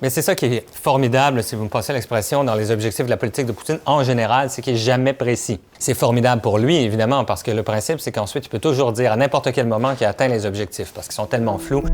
Mais c'est ça qui est formidable, si vous me passez l'expression, dans les objectifs de la politique de Poutine en général, c'est qu'il n'est jamais précis. C'est formidable pour lui, évidemment, parce que le principe, c'est qu'ensuite, il peut toujours dire à n'importe quel moment qu'il a atteint les objectifs, parce qu'ils sont tellement flous.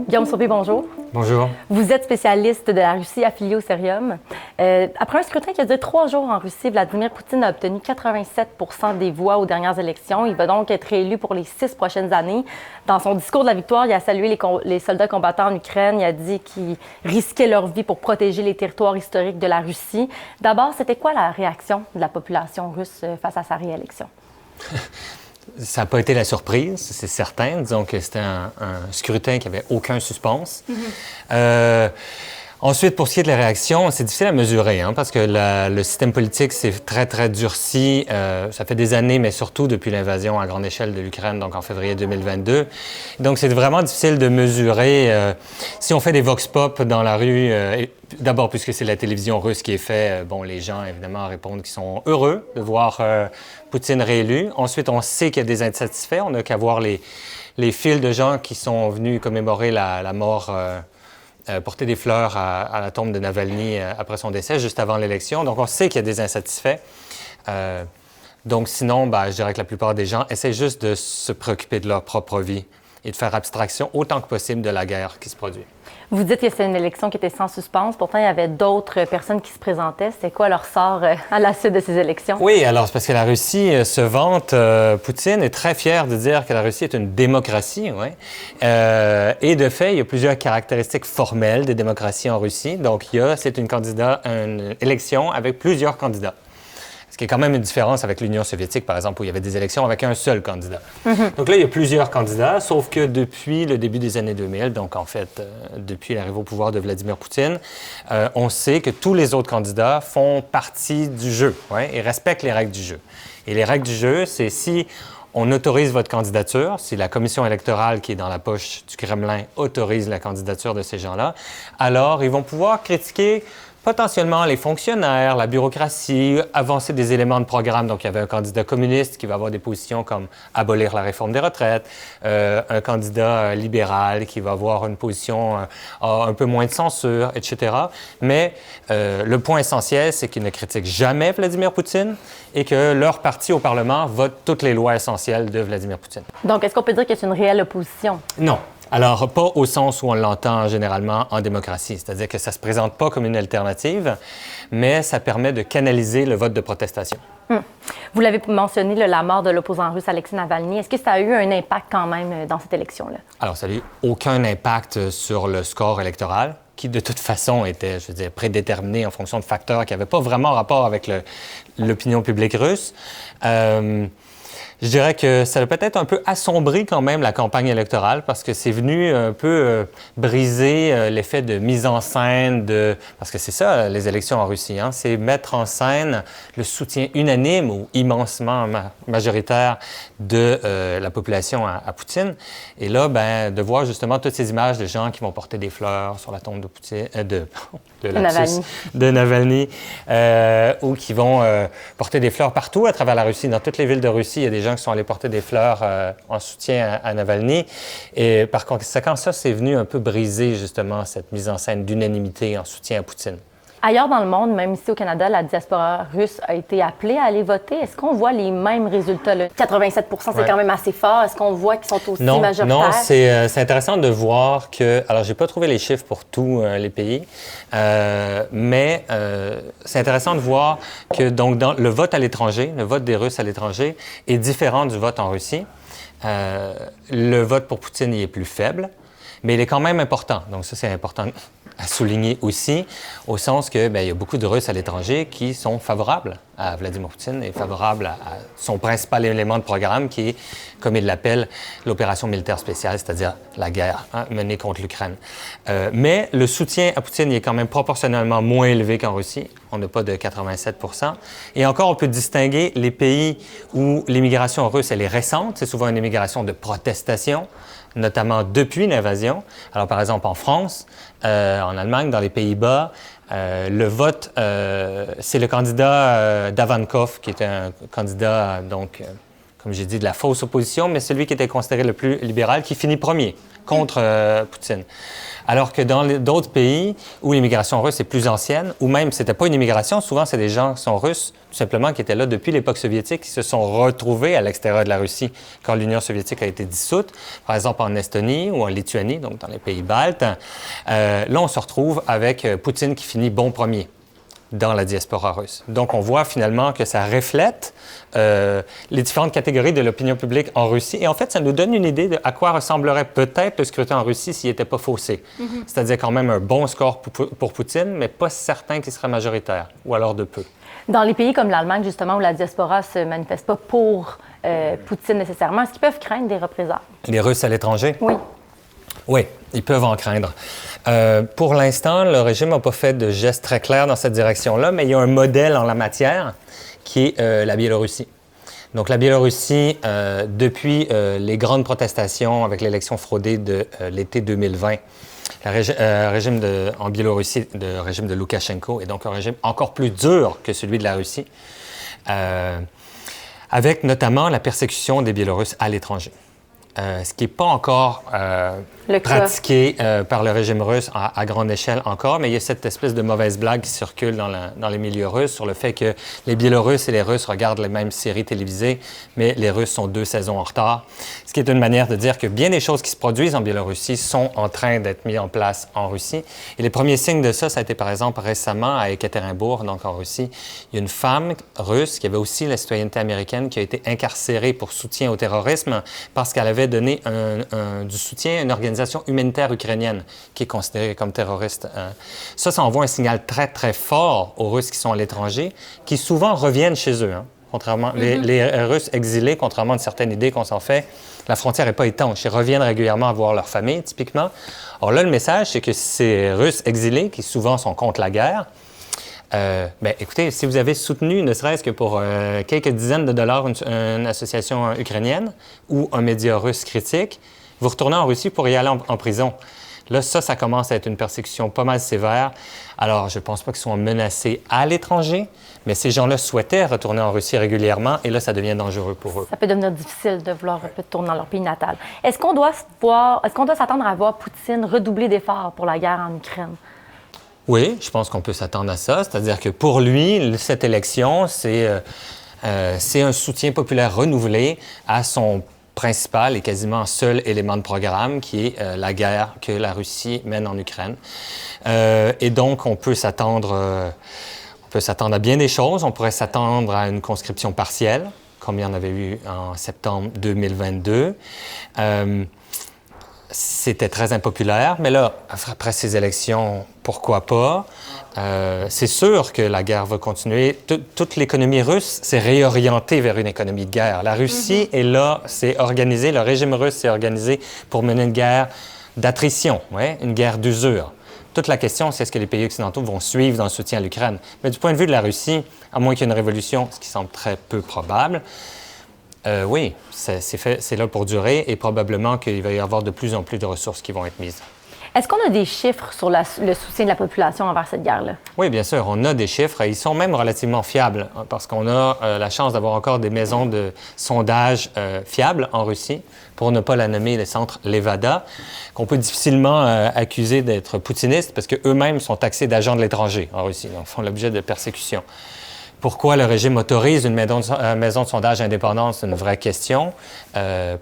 Guillaume Sauvé, bonjour. Bonjour. Vous êtes spécialiste de la Russie affiliée au Cerium. Après un scrutin qui a duré 3 jours en Russie, Vladimir Poutine a obtenu 87 % des voix aux dernières élections. Il va donc être réélu pour les 6 prochaines années. Dans son discours de la victoire, il a salué les soldats combattants en Ukraine. Il a dit qu'ils risquaient leur vie pour protéger les territoires historiques de la Russie. D'abord, c'était quoi la réaction de la population russe face à sa réélection? Ça n'a pas été la surprise, c'est certain. Disons que c'était un scrutin qui n'avait aucun suspense. Ensuite, pour ce qui est de la réaction, c'est difficile à mesurer, parce que le système politique s'est très, très durci. Ça fait des années, mais surtout depuis l'invasion à grande échelle de l'Ukraine, donc en février 2022. Donc, c'est vraiment difficile de mesurer. Si on fait des vox pop dans la rue, d'abord, puisque c'est la télévision russe qui est fait, les gens, évidemment, répondent qu'ils sont heureux de voir Poutine réélu. Ensuite, on sait qu'il y a des insatisfaits. On n'a qu'à voir les files de gens qui sont venus commémorer la mort porter des fleurs à la tombe de Navalny après son décès, juste avant l'élection. Donc, on sait qu'il y a des insatisfaits. Donc, sinon, je dirais que la plupart des gens essaient juste de se préoccuper de leur propre vie et de faire abstraction autant que possible de la guerre qui se produit. Vous dites que c'est une élection qui était sans suspense. Pourtant, il y avait d'autres personnes qui se présentaient. C'était quoi leur sort à la suite de ces élections? Oui, alors c'est parce que la Russie se vante. Poutine est très fier de dire que la Russie est une démocratie. Et de fait, il y a plusieurs caractéristiques formelles des démocraties en Russie. Donc, c'est une élection avec plusieurs candidats. Ce qui est quand même une différence avec l'Union soviétique, par exemple, où il y avait des élections avec un seul candidat. Donc là, il y a plusieurs candidats, sauf que depuis le début des années 2000, donc en fait, depuis l'arrivée au pouvoir de Vladimir Poutine, on sait que tous les autres candidats font partie du jeu et respectent les règles du jeu. Et les règles du jeu, c'est si on autorise votre candidature, si la commission électorale qui est dans la poche du Kremlin autorise la candidature de ces gens-là, alors ils vont pouvoir critiquer potentiellement les fonctionnaires, la bureaucratie, avancer des éléments de programme. Donc, il y avait un candidat communiste qui va avoir des positions comme abolir la réforme des retraites, un candidat libéral qui va avoir une position un peu moins de censure, etc. Mais le point essentiel, c'est qu'ils ne critiquent jamais Vladimir Poutine et que leur parti au Parlement vote toutes les lois essentielles de Vladimir Poutine. Donc, est-ce qu'on peut dire que c'est une réelle opposition? Non. Alors, pas au sens où on l'entend généralement en démocratie, c'est-à-dire que ça ne se présente pas comme une alternative, mais ça permet de canaliser le vote de protestation. Vous l'avez mentionné, la mort de l'opposant russe Alexei Navalny. Est-ce que ça a eu un impact quand même dans cette élection-là? Alors, ça n'a eu aucun impact sur le score électoral, qui de toute façon était, prédéterminé en fonction de facteurs qui n'avaient pas vraiment rapport avec l'opinion publique russe. Je dirais que ça a peut-être un peu assombri quand même la campagne électorale parce que c'est venu un peu briser l'effet de mise en scène parce que c'est ça, les élections en Russie, c'est mettre en scène le soutien unanime ou immensement majoritaire de la population à Poutine. Et là, de voir justement toutes ces images de gens qui vont porter des fleurs sur la tombe de Poutine, de Navalny, ou qui vont porter des fleurs partout à travers la Russie. Dans toutes les villes de Russie, il y a des gens qui sont allés porter des fleurs en soutien à Navalny. Et par conséquent, ça, c'est venu un peu briser justement cette mise en scène d'unanimité en soutien à Poutine. Ailleurs dans le monde, même ici au Canada, la diaspora russe a été appelée à aller voter. Est-ce qu'on voit les mêmes résultats? 87 % c'est quand même assez fort. Est-ce qu'on voit qu'ils sont aussi majoritaires? Non, c'est intéressant de voir que... Alors, j'ai pas trouvé les chiffres pour tous les pays, mais c'est intéressant de voir que donc, dans le vote à l'étranger, le vote des Russes à l'étranger est différent du vote en Russie. Le vote pour Poutine il est plus faible, mais il est quand même important. Donc ça, c'est important à souligner aussi, au sens que il y a beaucoup de Russes à l'étranger qui sont favorables à Vladimir Poutine et favorables à son principal élément de programme qui est, comme il l'appelle, l'opération militaire spéciale, c'est-à-dire la guerre menée contre l'Ukraine. Mais le soutien à Poutine il est quand même proportionnellement moins élevé qu'en Russie. On n'a pas de 87 %. Et encore, on peut distinguer les pays où l'immigration russe elle est récente. C'est souvent une immigration de protestation, notamment depuis l'invasion. Alors, par exemple, en France, en Allemagne, dans les Pays-Bas, Le vote, c'est le candidat Davankov, qui était un candidat, donc, comme j'ai dit, de la fausse opposition, mais celui qui était considéré le plus libéral, qui finit premier contre Poutine. Alors que dans d'autres pays où l'immigration russe est plus ancienne, ou même c'était pas une immigration, souvent c'est des gens qui sont russes, tout simplement, qui étaient là depuis l'époque soviétique, qui se sont retrouvés à l'extérieur de la Russie quand l'Union soviétique a été dissoute. Par exemple, en Estonie ou en Lituanie, donc dans les pays baltes. Là, on se retrouve avec Poutine qui finit bon premier dans la diaspora russe. Donc, on voit finalement que ça reflète les différentes catégories de l'opinion publique en Russie. Et en fait, ça nous donne une idée de à quoi ressemblerait peut-être le scrutin en Russie s'il n'était pas faussé. C'est-à-dire quand même un bon score pour Poutine, mais pas certain qu'il serait majoritaire, ou alors de peu. Dans les pays comme l'Allemagne, justement, où la diaspora ne se manifeste pas pour Poutine nécessairement, est-ce qu'ils peuvent craindre des représailles? Les Russes à l'étranger? Oui. Oui, ils peuvent en craindre. Pour l'instant, le régime n'a pas fait de gestes très clairs dans cette direction-là, mais il y a un modèle en la matière qui est la Biélorussie. Donc, la Biélorussie, depuis les grandes protestations avec l'élection fraudée de l'été 2020, régime en Biélorussie, le régime de Loukachenko, est donc un régime encore plus dur que celui de la Russie, avec notamment la persécution des Biélorusses à l'étranger. Ce qui n'est pas encore pratiqué par le régime russe à grande échelle encore, mais il y a cette espèce de mauvaise blague qui circule dans les milieux russes sur le fait que les Biélorusses et les Russes regardent les mêmes séries télévisées, mais les Russes sont 2 saisons en retard. Ce qui est une manière de dire que bien des choses qui se produisent en Biélorussie sont en train d'être mises en place en Russie. Et les premiers signes de ça, ça a été par exemple récemment à Ekaterinbourg, donc en Russie. Il y a une femme russe qui avait aussi la citoyenneté américaine qui a été incarcérée pour soutien au terrorisme parce qu'elle avait donné du soutien à une organisation humanitaire ukrainienne qui est considérée comme terroriste. Ça envoie un signal très, très fort aux Russes qui sont à l'étranger, qui souvent reviennent chez eux. Hein. Contrairement, les Russes exilés, contrairement à certaines idées qu'on s'en fait, la frontière n'est pas étanche. Ils reviennent régulièrement voir leur famille, typiquement. Alors là, le message, c'est que ces Russes exilés, qui souvent sont contre la guerre, écoutez, si vous avez soutenu, ne serait-ce que pour quelques dizaines de dollars, une association ukrainienne ou un média russe critique, vous retournez en Russie pour y aller en prison. Là, ça commence à être une persécution pas mal sévère. Alors, je ne pense pas qu'ils soient menacés à l'étranger, mais ces gens-là souhaitaient retourner en Russie régulièrement, et là, ça devient dangereux pour eux. Ça peut devenir difficile de vouloir retourner dans leur pays natal. Est-ce qu'on doit s'attendre à voir Poutine redoubler d'efforts pour la guerre en Ukraine? Oui, je pense qu'on peut s'attendre à ça. C'est-à-dire que pour lui, cette élection, c'est un soutien populaire renouvelé à son principal et quasiment seul élément de programme, qui est la guerre que la Russie mène en Ukraine. Et donc, on peut s'attendre à bien des choses. On pourrait s'attendre à une conscription partielle, comme il y en avait eu en septembre 2022. C'était très impopulaire, mais là, après ces élections, pourquoi pas? C'est sûr que la guerre va continuer. Toute l'économie russe s'est réorientée vers une économie de guerre. La Russie est là, c'est organisé, le régime russe s'est organisé pour mener une guerre d'attrition, une guerre d'usure. Toute la question, c'est est-ce que les pays occidentaux vont suivre dans le soutien à l'Ukraine? Mais du point de vue de la Russie, à moins qu'il y ait une révolution, ce qui semble très peu probable, oui, c'est là pour durer et probablement qu'il va y avoir de plus en plus de ressources qui vont être mises. Est-ce qu'on a des chiffres sur le soutien de la population envers cette guerre-là? Oui, bien sûr, on a des chiffres. Ils sont même relativement fiables parce qu'on a la chance d'avoir encore des maisons de sondage fiables en Russie, pour ne pas la nommer le centre Levada, qu'on peut difficilement accuser d'être poutinistes parce qu'eux-mêmes sont taxés d'agents de l'étranger en Russie, donc font l'objet de persécutions. Pourquoi le régime autorise une maison de sondage indépendante? C'est une vraie question.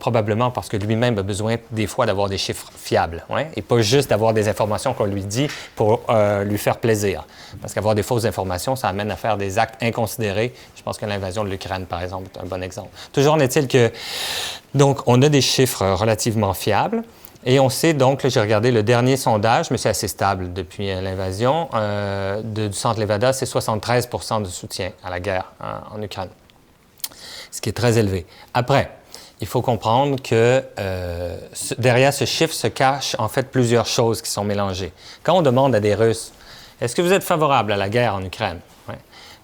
Probablement parce que lui-même a besoin des fois d'avoir des chiffres fiables, et pas juste d'avoir des informations qu'on lui dit pour lui faire plaisir. Parce qu'avoir des fausses informations, ça amène à faire des actes inconsidérés. Je pense que l'invasion de l'Ukraine, par exemple, est un bon exemple. Toujours est-il que, donc, on a des chiffres relativement fiables. Et on sait donc, là, j'ai regardé le dernier sondage, mais c'est assez stable depuis l'invasion du centre Levada, c'est 73 % de soutien à la guerre en Ukraine, ce qui est très élevé. Après, il faut comprendre que derrière ce chiffre se cachent en fait plusieurs choses qui sont mélangées. Quand on demande à des Russes, est-ce que vous êtes favorable à la guerre en Ukraine?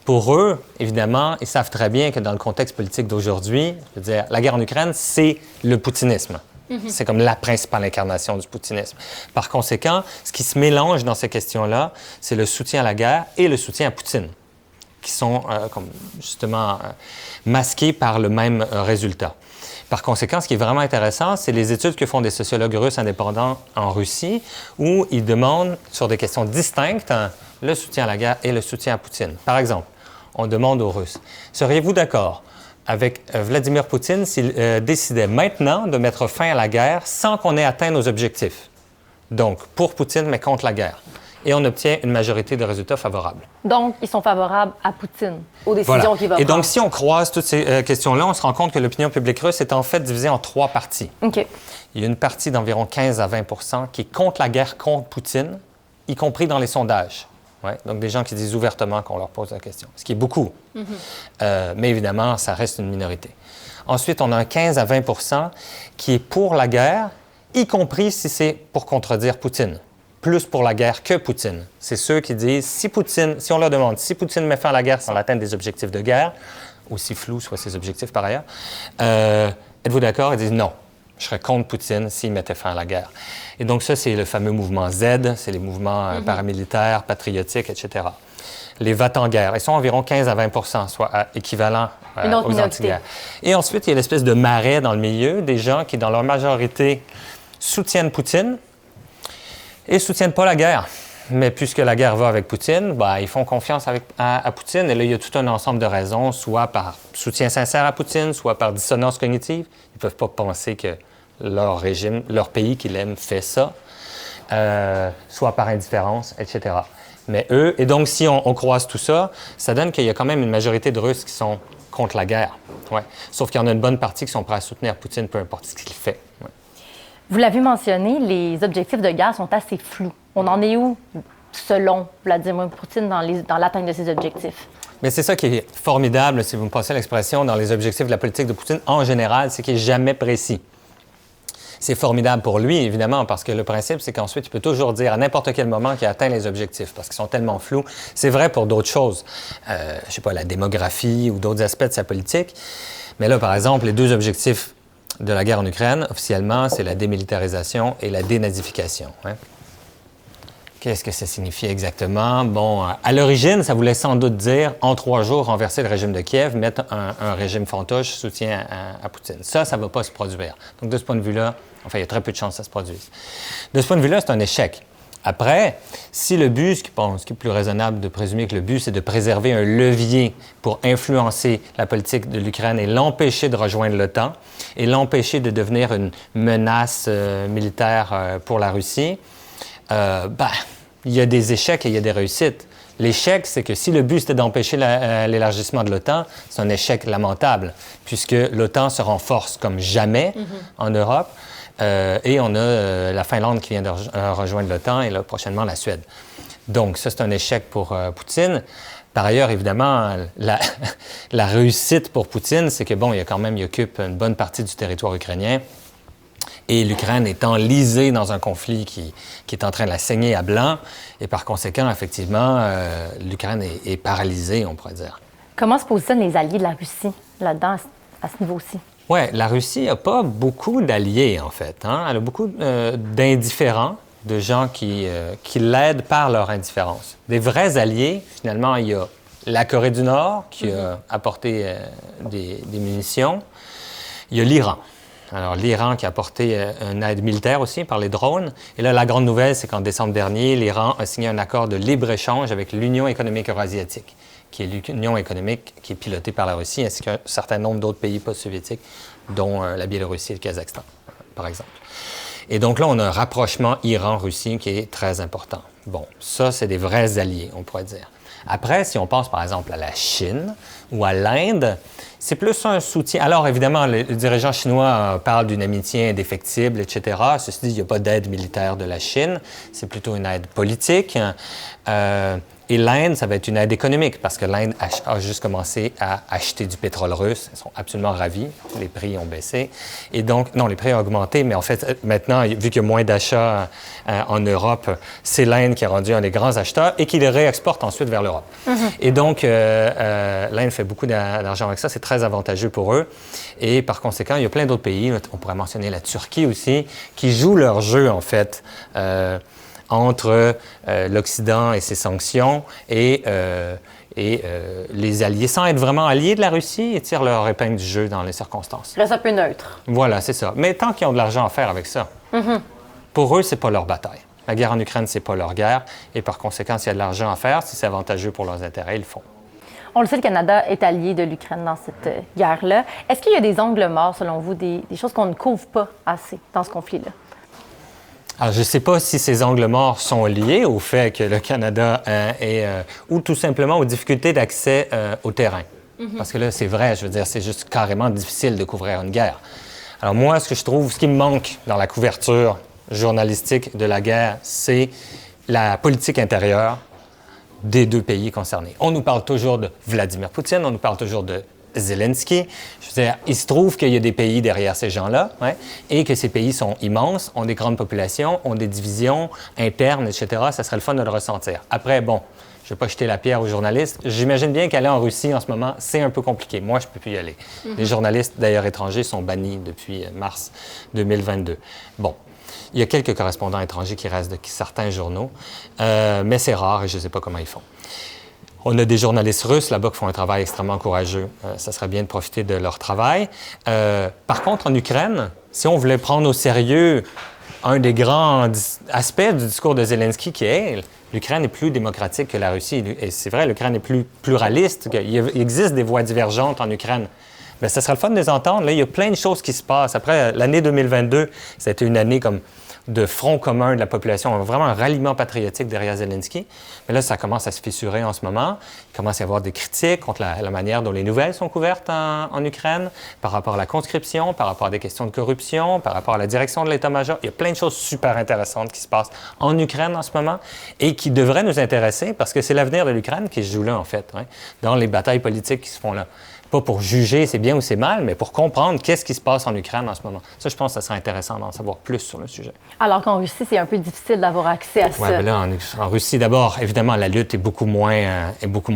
Pour eux, évidemment, ils savent très bien que dans le contexte politique d'aujourd'hui, je veux dire, la guerre en Ukraine, c'est le poutinisme. C'est comme la principale incarnation du poutinisme. Par conséquent, ce qui se mélange dans ces questions-là, c'est le soutien à la guerre et le soutien à Poutine, qui sont comme justement masqués par le même résultat. Par conséquent, ce qui est vraiment intéressant, c'est les études que font des sociologues russes indépendants en Russie, où ils demandent sur des questions distinctes le soutien à la guerre et le soutien à Poutine. Par exemple, on demande aux Russes, seriez-vous d'accord avec Vladimir Poutine s'il décidait maintenant de mettre fin à la guerre sans qu'on ait atteint nos objectifs? Donc, pour Poutine, mais contre la guerre. Et on obtient une majorité de résultats favorables. Donc, ils sont favorables à Poutine, aux décisions Voilà. qu'il va Et prendre. donc, si on croise toutes ces questions-là, on se rend compte que l'opinion publique russe est en fait divisée en 3 parties. OK. Il y a une partie d'environ 15 à 20 qui est contre la guerre contre Poutine, y compris dans les sondages. Ouais. Donc, des gens qui disent ouvertement qu'on leur pose la question, ce qui est beaucoup. Mais évidemment, ça reste une minorité. Ensuite, on a un 15 à 20 qui est pour la guerre, y compris si c'est pour contredire Poutine. Plus pour la guerre que Poutine. C'est ceux qui disent, si on leur demande, si Poutine met fin à la guerre sans atteindre des objectifs de guerre, aussi flous soient ses objectifs par ailleurs, êtes-vous d'accord? Ils disent non. Je serais contre Poutine s'il mettait fin à la guerre. Et donc ça, c'est le fameux mouvement Z, c'est les mouvements paramilitaires, patriotiques, etc. Les va-t-en-guerre, ils sont environ 15 à 20 soit équivalents aux anti-guerres. Et ensuite, il y a l'espèce de marais dans le milieu, des gens qui, dans leur majorité, soutiennent Poutine et ne soutiennent pas la guerre. Mais puisque la guerre va avec Poutine, ben, ils font confiance à Poutine. Et là, il y a tout un ensemble de raisons, soit par soutien sincère à Poutine, soit par dissonance cognitive. Ils ne peuvent pas penser que leur régime, leur pays qu'ils aiment fait ça, soit par indifférence, etc. Mais eux, et donc si on croise tout ça, ça donne qu'il y a quand même une majorité de Russes qui sont contre la guerre. Ouais. Sauf qu'il y en a une bonne partie qui sont prêts à soutenir Poutine, peu importe ce qu'il fait. Ouais. Vous l'avez mentionné, les objectifs de guerre sont assez flous. On en est où, selon Vladimir Poutine, dans l'atteinte de ses objectifs? Mais c'est ça qui est formidable, si vous me passez l'expression, dans les objectifs de la politique de Poutine en général, c'est qu'il n'est jamais précis. C'est formidable pour lui, évidemment, parce que le principe, c'est qu'ensuite, il peut toujours dire à n'importe quel moment qu'il a atteint les objectifs, parce qu'ils sont tellement flous. C'est vrai pour d'autres choses, je ne sais pas, la démographie ou d'autres aspects de sa politique. Mais là, par exemple, les 2 objectifs de la guerre en Ukraine, officiellement, c'est la démilitarisation et la dénazification. Hein? Qu'est-ce que ça signifie exactement? Bon, à l'origine, ça voulait sans doute dire, en 3 jours, renverser le régime de Kiev, mettre un régime fantoche soutien à Poutine. Ça ne va pas se produire. Donc, de ce point de vue-là, enfin, il y a très peu de chances que ça se produise. De ce point de vue-là, c'est un échec. Après, si le but, ce qui est plus raisonnable de présumer que le but, c'est de préserver un levier pour influencer la politique de l'Ukraine et l'empêcher de rejoindre l'OTAN et l'empêcher de devenir une menace militaire pour la Russie, il y a des échecs et il y a des réussites. L'échec, c'est que si le but, c'était d'empêcher l'élargissement de l'OTAN, c'est un échec lamentable, puisque l'OTAN se renforce comme jamais en Europe. Et on a la Finlande qui vient de rejoindre l'OTAN et là, prochainement la Suède. Donc, ça, c'est un échec pour Poutine. Par ailleurs, évidemment, la réussite pour Poutine, c'est que, bon, il occupe une bonne partie du territoire ukrainien. Et l'Ukraine est enlisée dans un conflit qui est en train de la saigner à blanc. Et par conséquent, effectivement, l'Ukraine est paralysée, on pourrait dire. Comment se positionnent les alliés de la Russie là-dedans, à ce niveau-ci? Oui, la Russie n'a pas beaucoup d'alliés, en fait. Hein? Elle a beaucoup d'indifférents, de gens qui l'aident par leur indifférence. Des vrais alliés, finalement, il y a la Corée du Nord, qui a apporté des munitions. Il y a l'Iran. Alors, l'Iran qui a apporté une aide militaire aussi par les drones. Et là, la grande nouvelle, c'est qu'en décembre dernier, l'Iran a signé un accord de libre-échange avec l'Union économique eurasiatique, qui est l'union économique qui est pilotée par la Russie, ainsi qu'un certain nombre d'autres pays post-soviétiques, dont la Biélorussie et le Kazakhstan, par exemple. Et donc là, on a un rapprochement Iran-Russie qui est très important. Bon, ça, c'est des vrais alliés, on pourrait dire. Après, si on pense par exemple à la Chine ou à l'Inde, c'est plus un soutien. Alors évidemment, les dirigeants chinois parlent d'une amitié indéfectible, etc. Ceci dit, il n'y a pas d'aide militaire de la Chine, c'est plutôt une aide politique. Et l'Inde, ça va être une aide économique parce que l'Inde a juste commencé à acheter du pétrole russe. Ils sont absolument ravis. Les prix ont baissé. Et donc, non, les prix ont augmenté, mais en fait, maintenant, vu qu'il y a moins d'achats en Europe, c'est l'Inde qui a rendu un des grands acheteurs et qui les réexporte ensuite vers l'Europe. Et donc, l'Inde fait beaucoup d'argent avec ça. C'est très avantageux pour eux. Et par conséquent, il y a plein d'autres pays. On pourrait mentionner la Turquie aussi, qui jouent leur jeu, en fait, entre l'Occident et ses sanctions et les alliés, sans être vraiment alliés de la Russie, ils tirent leur épingle du jeu dans les circonstances. Reste un peu neutre. Voilà, c'est ça. Mais tant qu'ils ont de l'argent à faire avec ça, pour eux, c'est pas leur bataille. La guerre en Ukraine, c'est pas leur guerre. Et par conséquent, s'il y a de l'argent à faire, si c'est avantageux pour leurs intérêts, ils le font. On le sait, le Canada est allié de l'Ukraine dans cette guerre-là. Est-ce qu'il y a des angles morts, selon vous, des choses qu'on ne couvre pas assez dans ce conflit-là? Alors, je ne sais pas si ces angles morts sont liés au fait que le Canada ou tout simplement aux difficultés d'accès au terrain. Parce que là, c'est vrai, je veux dire, c'est juste carrément difficile de couvrir une guerre. Alors moi, ce qui me manque dans la couverture journalistique de la guerre, c'est la politique intérieure des deux pays concernés. On nous parle toujours de Vladimir Poutine, on nous parle toujours de Zelensky. Je veux dire, il se trouve qu'il y a des pays derrière ces gens-là, et que ces pays sont immenses, ont des grandes populations, ont des divisions internes, etc. Ça serait le fun de le ressentir. Après, bon, je ne vais pas jeter la pierre aux journalistes. J'imagine bien qu'aller en Russie en ce moment, c'est un peu compliqué. Moi, je ne peux plus y aller. Les journalistes, d'ailleurs étrangers, sont bannis depuis mars 2022. Bon. Il y a quelques correspondants étrangers qui restent de certains journaux, mais c'est rare et je ne sais pas comment ils font. On a des journalistes russes là-bas qui font un travail extrêmement courageux. Ça serait bien de profiter de leur travail. Par contre, en Ukraine, si on voulait prendre au sérieux un des grands aspects du discours de Zelensky, qui est l'Ukraine est plus démocratique que la Russie. Et c'est vrai, l'Ukraine est plus pluraliste. Il existe des voix divergentes en Ukraine. Bien, ça serait le fun de les entendre. Là, il y a plein de choses qui se passent. Après, l'année 2022, ça a été une année comme de front commun de la population, vraiment un ralliement patriotique derrière Zelensky. Mais là, ça commence à se fissurer en ce moment. Il commence à y avoir des critiques contre la manière dont les nouvelles sont couvertes en Ukraine, par rapport à la conscription, par rapport à des questions de corruption, par rapport à la direction de l'état-major. Il y a plein de choses super intéressantes qui se passent en Ukraine en ce moment et qui devraient nous intéresser parce que c'est l'avenir de l'Ukraine qui se joue là, en fait, dans les batailles politiques qui se font là. Pas pour juger c'est bien ou c'est mal, mais pour comprendre qu'est-ce qui se passe en Ukraine en ce moment. Ça, je pense que ça serait intéressant d'en savoir plus sur le sujet. Alors qu'en Russie, c'est un peu difficile d'avoir accès à ça. Oui, mais là, en Russie, d'abord, évidemment, la lutte est beaucoup moins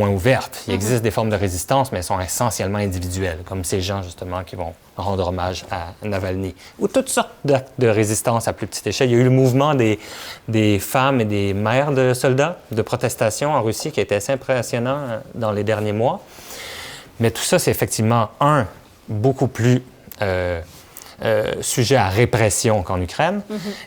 ouverte. Il existe des formes de résistance, mais elles sont essentiellement individuelles, comme ces gens, justement, qui vont rendre hommage à Navalny. Ou toutes sortes d'actes de résistance à plus petite échelle. Il y a eu le mouvement des femmes et des mères de soldats de protestation en Russie qui a été assez impressionnant dans les derniers mois. Mais tout ça, c'est effectivement, beaucoup plus sujet à répression qu'en Ukraine,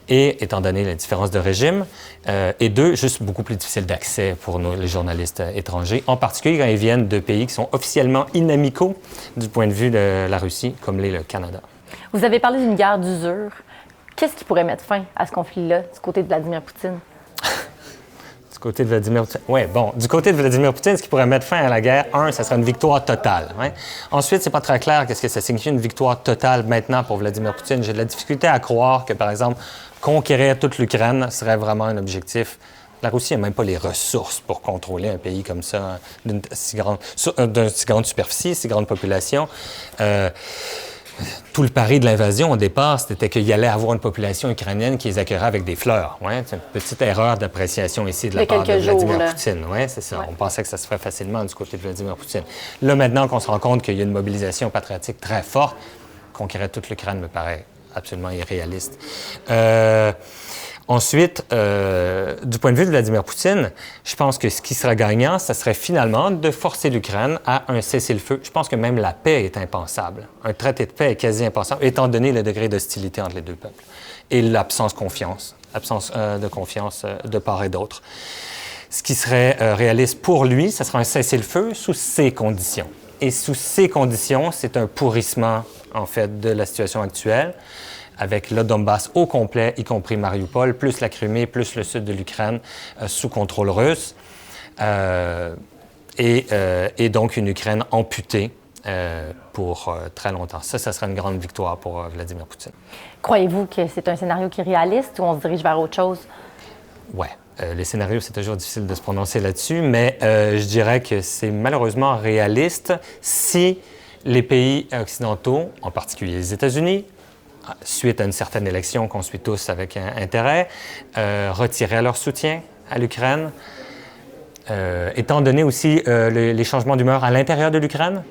et étant donné la différence de régime, et deux, juste beaucoup plus difficile d'accès pour les journalistes étrangers, en particulier quand ils viennent de pays qui sont officiellement inamicaux du point de vue de la Russie, comme l'est le Canada. Vous avez parlé d'une guerre d'usure. Qu'est-ce qui pourrait mettre fin à ce conflit-là du côté de Vladimir Poutine? Du côté de Vladimir Poutine. Oui, bon, du côté de Vladimir Poutine, ce qui pourrait mettre fin à la guerre, ça serait une victoire totale. Ensuite, c'est pas très clair qu'est-ce que ça signifie une victoire totale maintenant pour Vladimir Poutine. J'ai de la difficulté à croire que, par exemple, conquérir toute l'Ukraine serait vraiment un objectif. La Russie n'a même pas les ressources pour contrôler un pays comme ça, d'une si grande superficie, si grande population. Tout le pari de l'invasion au départ, c'était qu'il y allait avoir une population ukrainienne qui les accueillerait avec des fleurs. C'est une petite erreur d'appréciation ici de la part de Vladimir Poutine. C'est ça. On pensait que ça se ferait facilement du côté de Vladimir Poutine. Là, maintenant qu'on se rend compte qu'il y a une mobilisation patriotique très forte, conquérir toute l'Ukraine me paraît absolument irréaliste. Ensuite, du point de vue de Vladimir Poutine, je pense que ce qui serait gagnant, ce serait finalement de forcer l'Ukraine à un cessez-le-feu. Je pense que même la paix est impensable. Un traité de paix est quasi impensable, étant donné le degré d'hostilité entre les deux peuples et l'absence de confiance de part et d'autre. Ce qui serait réaliste pour lui, ce serait un cessez-le-feu sous ces conditions. Et sous ces conditions, c'est un pourrissement, en fait, de la situation actuelle, avec le Donbass au complet, y compris Mariupol, plus la Crimée, plus le sud de l'Ukraine, sous contrôle russe, et donc une Ukraine amputée pour très longtemps. Ça serait une grande victoire pour Vladimir Poutine. Croyez-vous que c'est un scénario qui est réaliste ou on se dirige vers autre chose? Ouais. Les scénarios, c'est toujours difficile de se prononcer là-dessus, mais je dirais que c'est malheureusement réaliste si les pays occidentaux, en particulier les États-Unis, suite à une certaine élection qu'on suit tous avec intérêt, retiraient leur soutien à l'Ukraine. Étant donné aussi les changements d'humeur à l'intérieur de l'Ukraine,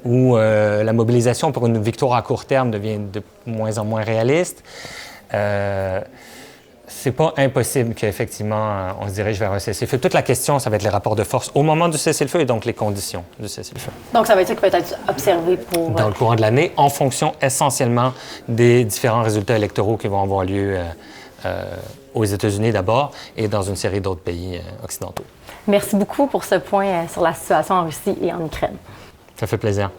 où la mobilisation pour une victoire à court terme devient de moins en moins réaliste, c'est pas impossible qu'effectivement on se dirige vers un cessez-le-feu. Toute la question, ça va être les rapports de force au moment du cessez-le-feu et donc les conditions du cessez-le-feu. Donc, ça veut dire qu'il peut être observé pour... Dans le courant de l'année, en fonction essentiellement des différents résultats électoraux qui vont avoir lieu aux États-Unis d'abord et dans une série d'autres pays occidentaux. Merci beaucoup pour ce point sur la situation en Russie et en Ukraine. Ça fait plaisir.